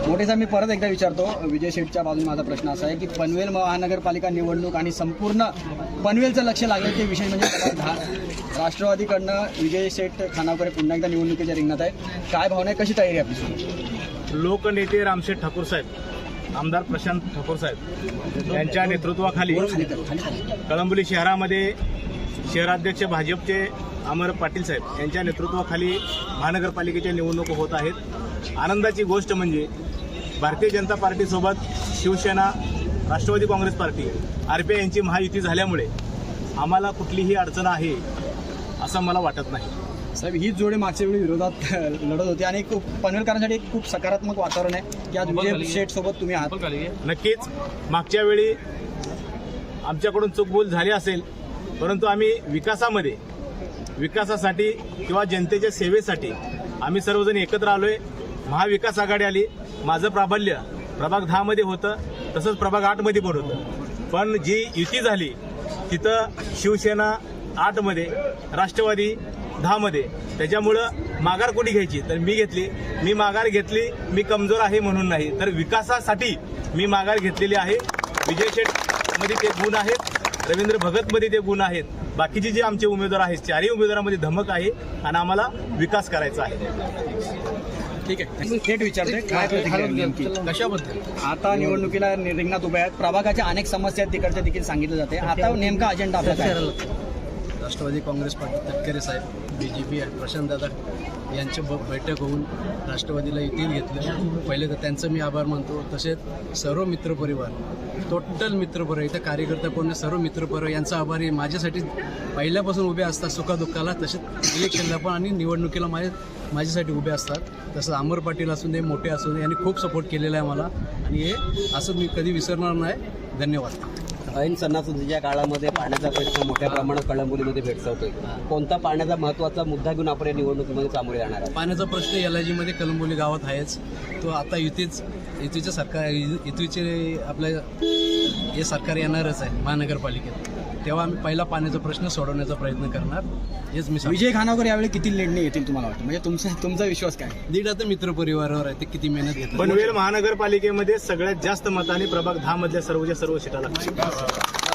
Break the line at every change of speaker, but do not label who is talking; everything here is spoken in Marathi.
मोठे साहेब, मी परत एकदा विचारतो, विजय शेठच्या बाजूने माझा प्रश्न असा आहे की पनवेल महानगरपालिका निवडणूक आणि संपूर्ण पनवेलचं लक्ष लागलं ते विशेष म्हणजे राष्ट्रवादीकडनं विजय शेठ खानावकर पुन्हा एकदा निवडणुकीच्या रिंगणात आहे. काय भावना आहे, कशी तयारी आहे आपली?
लोकनेते रामशेठ ठाकूर साहेब, आमदार प्रशांत ठाकूर साहेब यांच्या नेतृत्वाखाली कळंबोली शहरामध्ये शहराध्यक्ष भाजपचे अमर पाटील साहेब यांच्या नेतृत्वाखाली महानगरपालिकेच्या निवडणुका होत आहेत. आनंदाची गोष्ट म्हणजे भारतीय जनता पार्टीसोबत शिवसेना, राष्ट्रवादी काँग्रेस पार्टी, RPI यांची महायुती झाल्यामुळे आम्हाला कुठलीही अडचण आहे असं मला वाटत नाही.
साहेब, हीच जोडी मागच्या वेळी विरोधात लढत होती आणि खूप पनवेलकरांसाठी एक खूप सकारात्मक वातावरण आहे की आज विजय शेठ सोबत तुम्ही आहात.
नक्कीच मागच्या वेळी आमच्याकडून चूकभूल झाली असेल, परंतु आम्ही विकासासाठी किंवा जनतेच्या सेवेसाठी आम्ही सर्वजण एकत्र आलोय. महाविकास आघाडी आली. माझं प्राबल्य प्रभाग 10 मध्ये होतं, तसंच प्रभाग 8 मध्ये पण होतं. पण जी युती झाली तिथं शिवसेना 8 मध्ये, राष्ट्रवादी 10 मध्ये, त्याच्यामुळं माघार कोणी घ्यायची तर मी घेतली. मी माघार घेतली, मी कमजोर आहे म्हणून नाही, तर विकासासाठी मी माघार घेतलेली आहे. विजय शेठ मध्ये ते गुण आहेत, रवींद्र भगत मध्ये ते गुण आहेत. बाकीचे जे आमचे उमेदवार आहेत, चारही उमेदवारांमध्ये धमक आहे आणि आम्हाला विकास करायचा आहे.
ठीक आहे, थेट विचारतोय, काय प्रतिक्रिया नेमकी?
कशाबद्दल?
आता निवडणुकीला रिंगणात उभ्या आहेत, प्रभागाच्या अनेक समस्या आहेत, तिकडच्या देखील सांगितलं जाते. आता नेमका अजेंडा आपला काय?
राष्ट्रवादी काँग्रेस पार्टी तटकरे साहेब, BJP प्रशांतदादा यांची बैठक होऊन राष्ट्रवादीला येथील घेतलं. पहिले तर त्यांचं मी आभार मानतो. तसेच सर्व मित्रपरिवार, टोटल मित्रपरिवार, इथं कार्यकर्ता कोण सर्व मित्रपरिवार यांचा आभारी. माझ्यासाठी पहिल्यापासून उभे असतात सुखादुःखाला, तसेच इलेक्शनला पण आणि निवडणुकीला माझ्यासाठी उभे असतात. तसं अमर पाटील असू दे, मोठे असू दे, यांनी खूप सपोर्ट केलेला आहे मला आणि हे असं मी कधी विसरणार नाही. धन्यवाद.
ऐन सणासुदीच्या काळामध्ये पाण्याचा प्रश्न मोठ्या प्रमाणात कळंबोलीमध्ये भेडसावतोय. कोणता पाण्याचा महत्त्वाचा मुद्दा घेऊन आपण या निवडणुकीमध्ये सामोरे जाणार आहे?
पाण्याचा प्रश्न LIG मध्ये कळंबोली गावात आहेच. तो आता युतीचे सरकार, युतीचे आपल्या हे सरकार येणारच आहे महानगरपालिकेत, तेव्हा आम्ही पहिला पाण्याचा प्रश्न सोडवण्याचा प्रयत्न करणार. हेच मी
विजय खानावकर यावेळी किती निर्णय येतील तुम्हाला वाटतं? म्हणजे तुमचा विश्वास काय?
दीड आता मित्रपरिवारावर आहे, ते किती मेहनत घेतात.
पनवेल महानगरपालिकेमध्ये सगळ्यात जास्त मताने प्रभाग 10 मधल्या सर्वच्या सर्व सीटा लागतात.